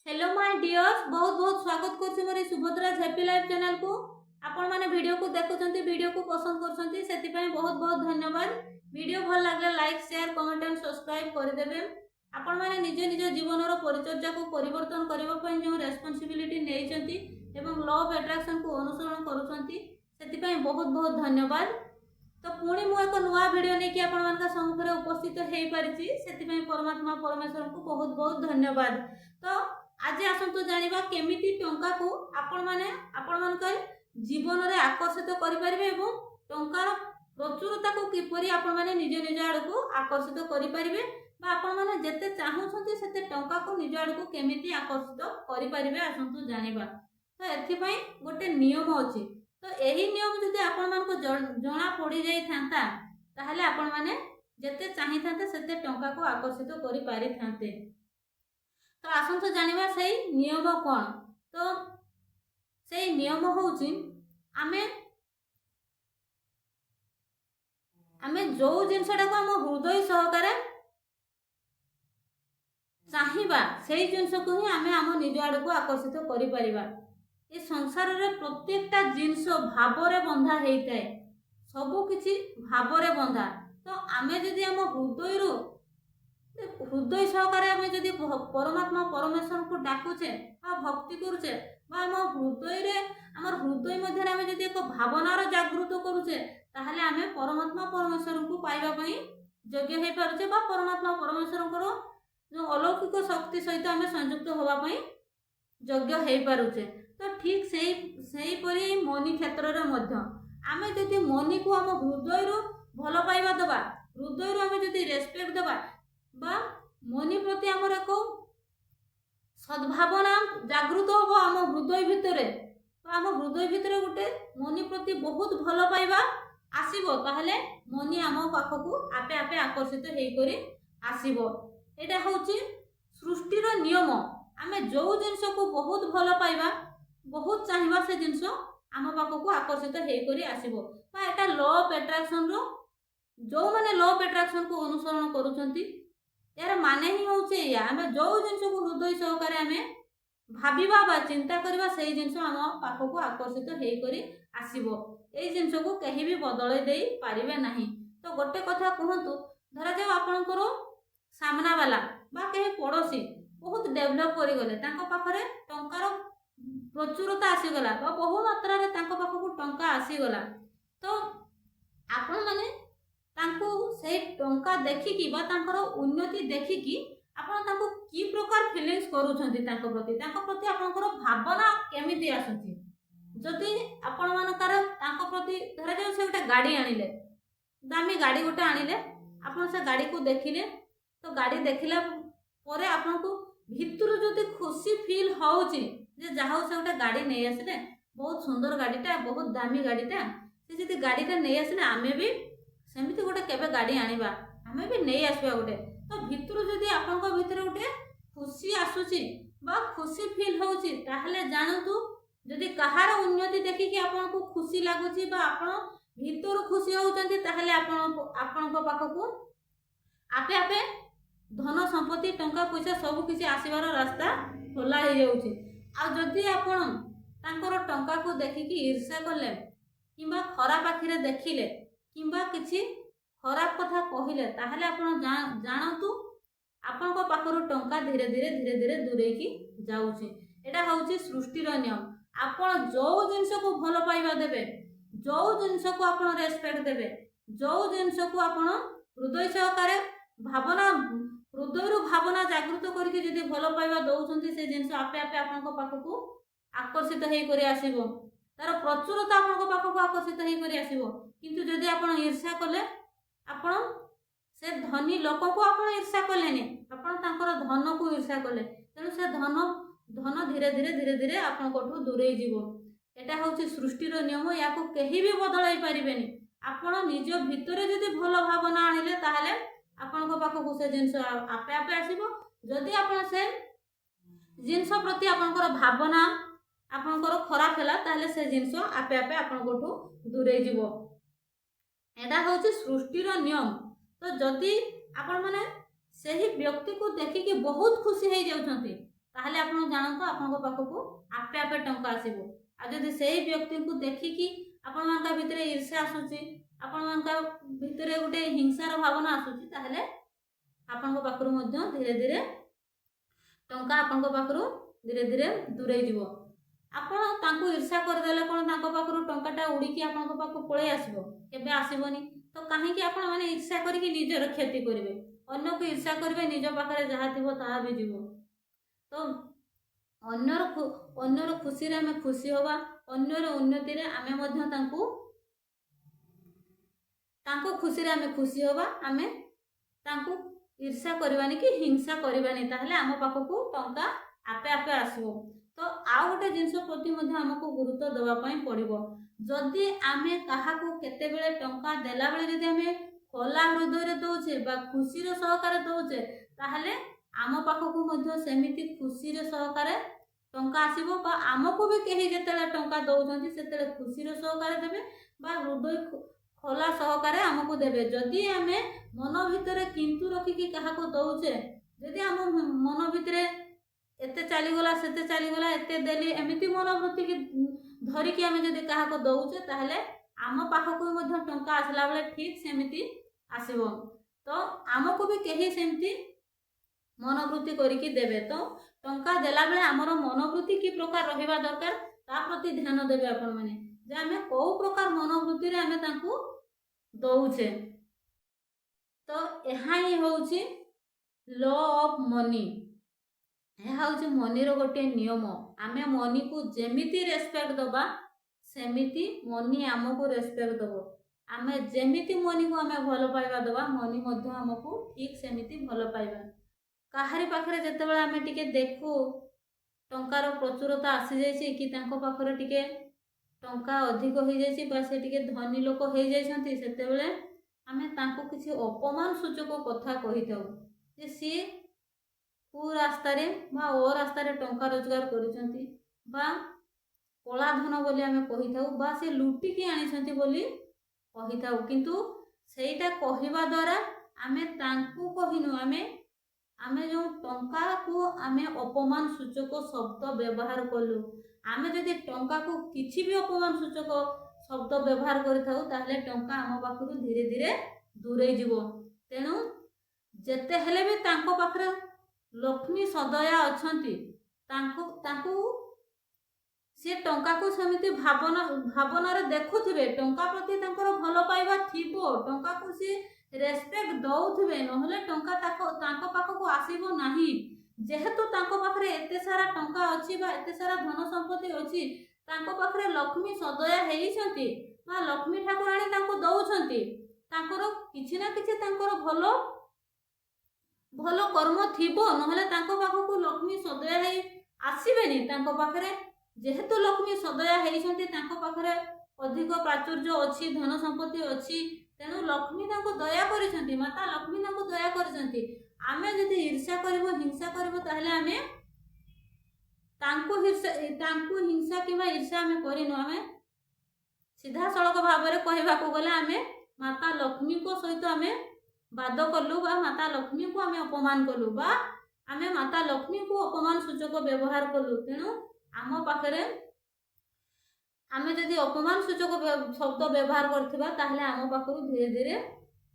Hello my dears, बहुत बहुत स्वागत करछि मोर सुभद्रा हैप्पी लाइफ चैनल को। आपण माने वीडियो को देखुछंती, वीडियो को पसंद करछंती, सेति पय बहुत बहुत धन्यवाद। वीडियो भल लागले like share comment and subscribe कर देबे। आपण माने निज निज जीवन रो परिचर्या को परिवर्तन करबा पय जो रेस्पोंसिबिलिटी नेइछंती एवं लॉ ऑफ अट्रैक्शन को अनुसरण करूछंती, सेति पय बहुत बहुत धन्यवाद। तो पुणी मु एक नुआ वीडियो नेकी आपण मानका सम्मुखरे उपस्थित हेई परिछि, सेति पय परमात्मा परमेश्वर को बहुत बहुत धन्यवाद। तो आज आसंतु जानिबा केमिति टंका को आपण मानकर जीवन रे आकर्षित करि परिबे एवं टंकार प्रचुरता को किपरि आपण माने निज निज आड़ को आकर्षित करि परिबे बा आपण माने जते चाहुछंती सेते टंका को निज आड़ को केमिति आकर्षित करि परिबे आसंतु जानिबा। तो एथि पय गोटे नियम अछि। तो एही नियम जदि आपण मानको जणा पड़ी जाई थांता ताहले आपण माने जते चाहि थांते सेते टंका को आकर्षित करि पारि थांते। तो आसंतु जानिबा सही नियम कौन। तो सही नियम होउची आमे आमे जो जिनसटा को हम हृदय सहकारे चाहिबा सेही जिनस को ही आमे हम निज आड़ को आकर्षित करि परिबा। ए संसार रे प्रत्येकटा जिनस भावरे बंधा हेइताय, सबु किछि भावरे बंधा। तो आमे जदि हम हृदय सहकारे आमे जदि परमात्मा परमेश्वर को डाकुचे बा भक्ति करूचे बा आम हृदय मध्य आमे जदि एक भावनार जागृत करूचे ताहले आमे परमात्मा परमेश्वर को पाइबा पई योग्य हे पारुचे बा परमात्मा परमेश्वर जो अलौकिक शक्ति सहित आमे संयुक्त होबा पई योग्य हे पारुचे। तो ठीक सेही परि मनी क्षेत्र रे मध्य आमे जदि मनी को आम हृदय रो भलो पाइबा दबा, हृदय रो आमे जदि रेस्पेक्ट दबा बा मनी प्रति आमर एक सद्भावना जागृत हो आम हृदय भितरे, तो आम हृदय भितरे गोटे मनी प्रति बहुत भल पाइबा आसीबो ताहले मनी आम पाखकू आपे आपे आकर्षित हेई करी आसीबो। एटा होची सृष्टिर नियम। आमे जो जिंस को बहुत भल पाइबा बहुत चाहिबा से जिंस आम पाखकू आकर्षित हेई करी आसीबो। बा एटा लॉ ऑफ अट्रैक्शन रो जो माने लॉ ऑफ अट्रैक्शन को अनुसरण करूछंती यार माने ही होचे या आमे जो जिंस को हृदय सहकारे आमे भाबिबा बा चिंता करबा सेही जिंस आम पाखकू आकर्षित हेई करी आसीबो। एई जिंस को कहीं भी बदलै देई पारिबे नाही। तो गोटे कथा कहंतु, धरा जाओ आपनकर सामना वाला बा कहीं पड़ोसी बहुत डेवलप करि गले, तांको पाखरे टंकार प्रचुरता आसी गला बा बहु मात्रा रे तांको पाखकू टंका आसी गला। तो आपण माने तांको से टंका देखिकी बा तांकर उन्नति देखिकी आपण तांको की प्रकार फीलिंग्स करूछंती तांको प्रति आपनकर भावना केमिति आसुची। जदि आपण मानकर तांको प्रति धरा जाऊ से गोटे गाड़ी आनिले, दामी गाड़ी गोटे आनिले, आपण से गाड़ी को देखिले, तो गाड़ी देखिला परे आपनको भितरु जदि खुशी फील होउची जे जाहाउ से गोटे गाड़ी नै आसिले, बहुत सुंदर गाड़ीटा, बहुत दामी गाड़ीटा, से जदि गाड़ीटा नै आसिले आमे भी सेमिति गोटे केबे गाड़ी आनिबा, आमे भी नै आसबा गोटे। तो भितरु जदि आपनको भितरे गोटे खुशी आसुची बा खुशी फील होउची ताहले जानतु जदि कहार उन्नति देखि कि आपनको खुशी लागुची बा आपण भितरु खुशी होउचंती ताहले आपनको पाखकू आपे आपे धन संपत्ति टंका पैसा सब किसी आसीबार रास्ता खोला हो जाउची। आ जदि आपण तांकर टंका को देखि कि ईर्ष्या करले किबा खराब आखिरे देखिले किंबा किछि खराब कथा कहिले ताहले आपण जानतु आपनको पाखरु टंका धीरे धीरे धीरे धीरे दूरे की जाउची। एटा होउची सृष्टिर नियम। आपण जो जिंस को भलो पाइबा देबे, जो जिंस को आपण रेस्पेक्ट देबे, जो जिंस को आपण हृदय सहकारे भावना हृदय भावना जागृत करके जदि भलो पाइबा दउछंती से जिंस आपे आपे आपनको पाखकू आकर्षित हेई करी आसीबो, तार प्रचुरता आपनको पाखकू आकर्षित हेई करी आसीबो। किंतु जदि आपण ईर्ष्या कले आपण से धनी लोक को आपण ईर्ष्या कलेनी, आपण तांकर धन को ईर्ष्या कले, तेणु से धन धीरे धीरे धीरे धीरे आपण कोठू दूरे जीवो। एटा होची सृष्टिर नियम, याको केही भी बदलाई पारिबेनी। आपण निज भितरे जदि भलो भावना आनिले ताहले आपनको पाखकू से जिंस आपे आपे आसीबो। जदि आपण से जिंस प्रति आपनकर भावना आपनकर खराब हैला ताहले से जिंस आपे आपे आपण कोठू दूरे जीवो। एटा होची सृष्टिर नियम। तो जदि आपण माने सही व्यक्ति को देखिकी बहुत खुशी हो जाउछंती ताहले ताहले आपण जानतो आपन पाखकू आपे आपे टंका आसीबो। आ जदि सेही व्यक्ति को देखिकी आपण मानका भितरे ईर्ष्या आसुची, आपण मानका भितरे गोटे हिंसार भावना आसुची, ताहले आपण पाखरु मध्य धीरे धीरे टंका आपण पाखरु धीरे धीरे दूरे जीवो। आपण तांको ईर्ष्या करदेले कोन तांको पाखरु टंकाटा उड़ीकी आपण पाखु पळे आसीबो, केबे आसीबोनी। तो काहे कि आपण माने ईर्ष्या करिकि निजर क्षति करिवे, अन्य को ईर्ष्या करिवे, निज पाखरे जहा थिबो ताहा भी जीवो। तो अन्यर खुशी रे आमे खुशी होबा, अन्यर उन्नति रे आमे मध्य तांको खुशी रे आमे खुशी होबा, आमे तांको ईर्ष्या करबानी कि हिंसा करबानी, ताहले आम पाखकू टंका आपे आपे आसीबो। तो आ गोटे जिनस प्रति मध्य हमको गुरुत्व देवा पई पड़िबो। जदि आमे काहाकू केते बेले टंका देला बेले जदि आमे खोला हृदय रे दउछे बा खुशी रे सहकारे दउछे, ताहले आम पाखकू मध्य सेमिति खुशी रे सहकारे टंका आसीबो, बा आमको भी केही जेतेले टंका दउछंती सेतेले खुशी रे सहकारे देबे बा हृदय खोला सहकारे आमको देबे। जदि आमे मन भितरे किंतु रखिकी काहाको दउछे, जदि आम मन भितरे एते चलीगला सेते चलीगला एते देली एमिति मनोवृत्ति की धरिकी आमे जदि काहाको दउछे, ताहले आम पाखकू मध्य टंका आसला बेले ठीक सेमिति आसीबो। तो आमको भी केही सेमिति मनोवृत्ति करिकी देबे। तो टंका देला बेले आमर मनोवृत्ति की प्रकार रहिबा दरकार, ता प्रति ध्यान देबे आपण माने जे आमे को प्रकार मनोवृत्ति रे आमे तांकू दउछे। तो एहा ही होउची लॉ ऑफ मनी। यह हूँ मनी रो गोटे नियम। आमे मनी को जेमिति रेस्पेक्ट दबा सेमिति मनी आमको रेस्पेक्ट दबो। आमे जेमिति मनी को आमे भल पाइबा दबा, मनी मध्य आमको ठीक सेमिति भल पाइबा। काहारी पाखरे जते बेला आमे टिके देखू टंकार प्रचुरता आसी जाइछि कि तांको पाखरे टिके टंका अधिक हो जाइछि बा से टिके धनी लोक हो जाइछंती, सेते बेले आमे तांको किछि अपमान सूचक कथा कहिथाउ जे सी कु रास्ता रे बा ओ रास्ता रे टंका रोजगार करिसंती बा कला धन बोली आमे कहिथाउ बा से लुटी की आनिसंती बोली कहिथाउ। किंतु सेटा कहिबा द्वारा आमे तांकु कहिनु, आमे जो टंका को आमे अपमान सूचक शब्द व्यवहार कलु। आमे जदि टंका को किछि भी अपमान सूचक शब्द व्यवहार करिथाउ ताहले टंका आम पाखरु धीरे धीरे दूरे जीवो। तेणु जेते हेले भी तांको पाखरे लक्ष्मी सदया अछंती, तांकु से टंका को समिति भावना रे देखुथिबे, टंका प्रति तांकर भल पाइबा थिबो, टंका को से रेस्पेक्ट दउथिबे, नहले टंका तांको पाखकू आसीबो नाही। जेहेतु तांको पाखरे एते सारा टंका अछि बा एते सारा धन संपत्ति अछि, तांको पाखरे लक्ष्मी सदया हेइछंती बा लक्ष्मी ठाकुराणी तांको दउछंती, तांकर किछि ना किछि तांकर भलो कर्म थिबो, नहले तांको पाखकू लक्ष्मी सदया हेइ आसीबेनी। तांको पाखरे जेहेतु लक्ष्मी सदया हेइछंती, तांको पाखरे अधिक प्राचुर्य अछि, धन संपत्ति अछि, तेणु लक्ष्मी तांको दया करिसंती, माता लक्ष्मी तांको दया करिसंती। आमे जदि ईर्ष्या करबो हिंसा करबो ताहले आमे तांको हिंसा किबा ईर्ष्या आमे करिनो, आमे सीधा सड़क भाव में कहबा को गले आमे माता लक्ष्मी को सहित आमे वाद कलु बा माता लक्ष्मी को आमे अपमान कलु बा आमे माता लक्ष्मी को अपमान सूचक व्यवहार कलु। तेणु आम पाखरे आमे जदि अपमान सूचक शब्द व्यवहार करथिबा ताहले आम पाखरु धीरे धीरे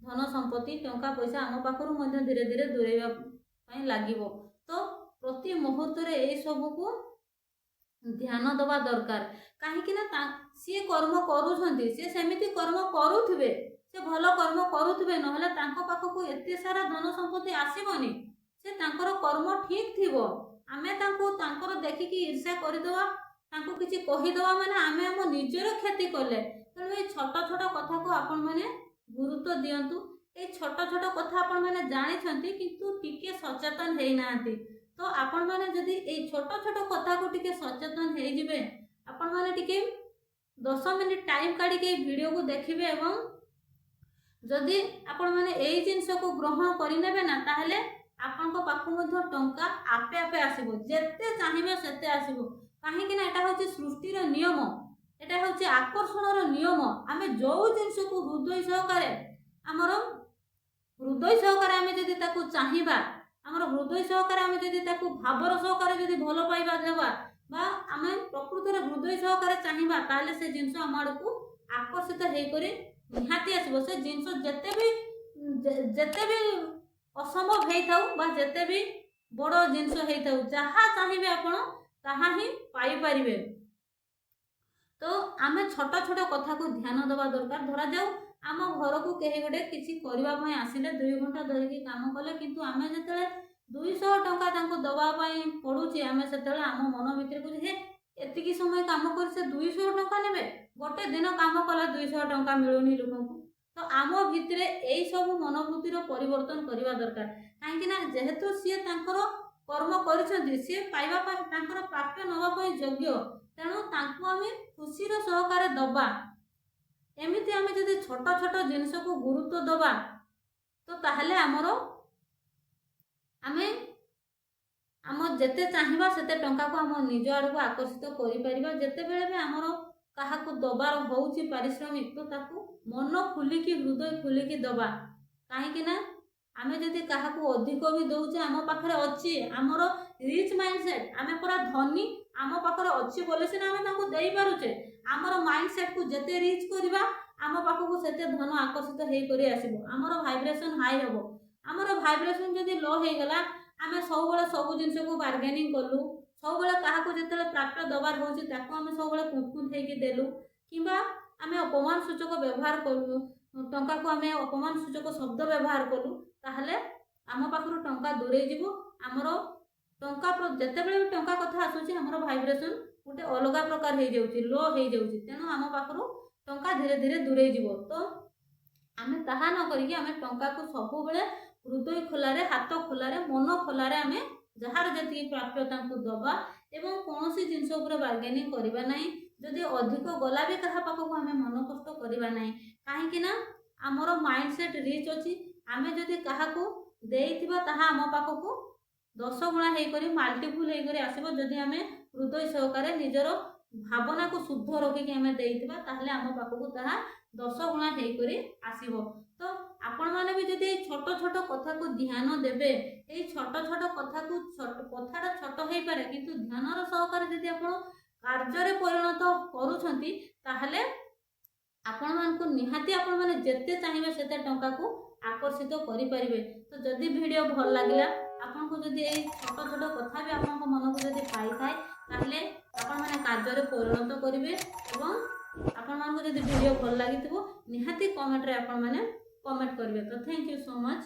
धन संपत्ति टंका पैसा आम पाखरु मध्य धीरे धीरे दूरेबा पई लागिबो। तो प्रति मुहूर्त रे ए सब को ध्यान दबा दरकार, कहीं ना सी कर्म करूछंती, सी सेमिति कर्म करूथिबे, से भल कर्म करूथिबे, नहले तांको पाखकू एते सारा धन संपत्ति आसीबनी, से तांकर कर्म ठीक थिबो। आमे तांको तांकर देखिकी ईर्ष्या करदेवा, तांको किछि कहिदेवा माने आमे हम निजर क्षति कले। तेणु ए छोट छोट कथा को आपण माने गुरुत्व दियंतु। ए छोट छोट कथा आपण माने जानिछंती किंतु टिके सचेतन हेइ नांती। तो आपण माने जदि ए छोट छोट कथा को टिके सचेतन हेइ जिवे, आपण माने टिके 10 मिनिट टाइम काढी के वीडियो को देखिबे एवं जदि आपण माने एई जिंस को ग्रहण करि नेबे ना, ताहले आपण को पाखु मध्य टंका आपे आपे आसीबो, जेते चाहिबे सेते आसीबो। काहे कि ना एटा होची सृष्टि रो नियम, एटा होची आकर्षण रो नियम। आमे जो जिंस को हृदय सहकारे आमर हृदय सहकारे आमे जदि ताकू चाहिबा, ଆମର ହୃଦୟ ସହକାରେ ଆମେ ଯଦି ତାକୁ ଭାବର ସହକାରେ ଯଦି ଭଲ ପାଇବା ଦେବା ବା ଆମେ ପ୍ରକୃତରେ ହୃଦୟ ସହକାରେ ଚାହିଁବା ତାହେଲେ ସେ ଜିନିଷ ଆମ ଆଡ଼କୁ ଆକର୍ଷିତ ହେଇକରି ନିହାତି ଆସିବ। ସେ ଜିନିଷ ଯେତେ ବି ଅସମ୍ଭବ ହେଇଥାଉ ବା ଯେତେ ବି ବଡ଼ ଜିନିଷ ହେଇଥାଉ, ଯାହା ଚାହିଁବେ ଆପଣ ତାହା ହିଁ ପାଇପାରିବେ। ତ ଆମେ ଛୋଟ ଛୋଟ କଥାକୁ ଧ୍ୟାନ ଦେବା ଦରକାର। ଧରାଯାଉ ଆମ ଘରକୁ କେହି ଗୋଟେ କିଛି କରିବା ପାଇଁ ଆସିଲେ, 2 ଘଣ୍ଟା ଧରିକି କାମ କଲେ, କିନ୍ତୁ ଆମେ ଯେତେବେଳେ 200 ଟଙ୍କା ତାଙ୍କୁ ଦେବା ପାଇଁ ପଡ଼ୁଛି, ଆମେ ସେତେବେଳେ ଆମ ମନ ଭିତରେ କହୁଛି ହେ ଏତିକି ସମୟ କାମ କରି ସେ 200 ଟଙ୍କା ନେବେ, ଗୋଟେ ଦିନ କାମ କଲେ 200 ଟଙ୍କା ମିଳୁନି ଲୋକଙ୍କୁ। ତ ଆମ ଭିତରେ ଏଇ ସବୁ ମନୋବୃତ୍ତିର ପରିବର୍ତ୍ତନ କରିବା ଦରକାର। କାହିଁକି ନା ଯେହେତୁ ସିଏ ତାଙ୍କର କର୍ମ କରିଛନ୍ତି, ସିଏ ପାଇବା ପାଇଁ ତାଙ୍କର ପ୍ରାପ୍ୟ ନେବା ପାଇଁ ଯୋଗ୍ୟ, ତେଣୁ ତାଙ୍କୁ ଆମେ ଖୁସିର ସହକାରେ ଦେବା। ଏମିତି ଆମେ ଯଦି ଛୋଟ ଛୋଟ ଜିନିଷକୁ ଗୁରୁତ୍ୱ ଦେବା ତ ତାହେଲେ ଆମେ ଯେତେ ଚାହିଁବା ସେତେ ଟଙ୍କାକୁ ଆମ ନିଜ ଆଡ଼କୁ ଆକର୍ଷିତ କରିପାରିବା। ଯେତେବେଳେ ବି ଆମର କାହାକୁ ଦେବାର ହେଉଛି ପାରିଶ୍ରମିକ, ତ ତାକୁ ମନ ଖୋଲିକି ହୃଦୟ ଖୋଲିକି ଦେବା। କାହିଁକି ନା ଆମେ ଯଦି କାହାକୁ ଅଧିକ ବି ଦେଉଛେ, ଆମ ପାଖରେ ଅଛି, ଆମର ରିଚ୍ ମାଇଣ୍ଡସେଟ୍, ଆମେ ପୁରା ଧନୀ, ଆମ ପାଖରେ ଅଛି ବୋଲି ସିନା ଆମେ ତାଙ୍କୁ ଦେଇପାରୁଛେ। ଆମର ମାଇଣ୍ଡସେଟ୍କୁ ଯେତେ ରିଚ୍ କରିବା ଆମ ପାଖକୁ ସେତେ ଧନ ଆକର୍ଷିତ ହେଇକରି ଆସିବ। ଆମର ଭାଇବ୍ରେସନ୍ ହାଇ ହେବ। ଆମର ଭାଇବ୍ରେସନ୍ ଯଦି ଲୋ ହେଇଗଲା, ଆମେ ସବୁବେଳେ ସବୁ ଜିନିଷକୁ ବାର୍ଗେନିଂ କଲୁ, ସବୁବେଳେ କାହାକୁ ଯେତେବେଳେ ପ୍ରାପ୍ୟ ଦେବାର ହେଉଛି ତାକୁ ଆମେ ସବୁବେଳେ କୁଣ୍ଠ ହେଇକି ଦେଲୁ, କିମ୍ବା ଆମେ ଅପମାନ ସୂଚକ ବ୍ୟବହାର କଲୁ, ଟଙ୍କାକୁ ଆମେ ଅପମାନ ସୂଚକ ଶବ୍ଦ ବ୍ୟବହାର କଲୁ, ତାହେଲେ ଆମ ପାଖରୁ ଟଙ୍କା ଦୂରେଇ ଯିବ। ଆମର ଟଙ୍କା ଯେତେବେଳେ ବି ଟଙ୍କା କଥା ଆସୁଛି, ଆମର ଭାଇବ୍ରେସନ୍ ଗୋଟେ ଅଲଗା ପ୍ରକାର ହେଇଯାଉଛି, ଲୋ ହେଇଯାଉଛି। ତେଣୁ ଆମ ପାଖରୁ ଟଙ୍କା ଧୀରେ ଧୀରେ ଦୂରେଇ ଯିବ। ତ ଆମେ ତାହା ନ କରିକି ଆମେ ଟଙ୍କାକୁ ସବୁବେଳେ ହୃଦୟ ଖୋଲାରେ, ହାତ ଖୋଲାରେ, ମନ ଖୋଲାରେ ଆମେ ଯାହାର ଯେତିକି ପ୍ରାପ୍ୟ ତାଙ୍କୁ ଦେବା ଏବଂ କୌଣସି ଜିନିଷ ଉପରେ ବାର୍ଗେନିଂ କରିବା ନାହିଁ। ଯଦି ଅଧିକ ଗଲା ବି କାହା ପାଖକୁ ଆମେ ମନ କଷ୍ଟ କରିବା ନାହିଁ। କାହିଁକି ନା ଆମର ମାଇଣ୍ଡସେଟ୍ ରିଚ୍ ଅଛି। ଆମେ ଯଦି କାହାକୁ ଦେଇଥିବା ତାହା ଆମ ପାଖକୁ 10 ଗୁଣା ହେଇକରି ମାଲ୍ଟିପୁଲ୍ ହେଇକରି ଆସିବ। ଯଦି ଆମେ ହୃଦୟ ସହକାରେ ନିଜର ଭାବନାକୁ ଶୁଦ୍ଧ ରଖିକି ଆମେ ଦେଇଥିବା, ତାହେଲେ ଆମ ପାଖକୁ ତାହା 10 ଗୁଣା ହେଇକରି ଆସିବ। ତ ଆପଣମାନେ ବି ଯଦି ଛୋଟ ଛୋଟ କଥାକୁ ଧ୍ୟାନ ଦେବେ, ଏଇ ଛୋଟ ଛୋଟ କଥାକୁ କଥାଟା ଛୋଟ ହେଇପାରେ, କିନ୍ତୁ ଧ୍ୟାନର ସହକାରେ ଯଦି ଆପଣ କାର୍ଯ୍ୟରେ ପରିଣତ କରୁଛନ୍ତି, ତାହେଲେ ଆପଣମାନଙ୍କୁ ନିହାତି ଆପଣମାନେ ଯେତେ ଚାହିଁବେ ସେତେ ଟଙ୍କାକୁ ଆକର୍ଷିତ କରିପାରିବେ। ତ ଯଦି ଭିଡ଼ିଓ ଭଲ ଲାଗିଲା, ଆପଣଙ୍କୁ ଯଦି ଏଇ ଛୋଟ ଛୋଟ କଥା ବି ଆପଣଙ୍କ ମନକୁ ଯଦି ପାଇଥାଏ, ତାହେଲେ ଆପଣମାନେ କାର୍ଯ୍ୟରେ ପରିଣତ କରିବେ। ଏବଂ ଆପଣମାନଙ୍କୁ ଯଦି ଭିଡ଼ିଓ ଭଲ ଲାଗିଥିବ, ନିହାତି କମେଣ୍ଟରେ ଆପଣମାନେ କମେଣ୍ଟ କରିବେ। ତ ଥ୍ୟାଙ୍କ ୟୁ ସୋ ମଚ୍।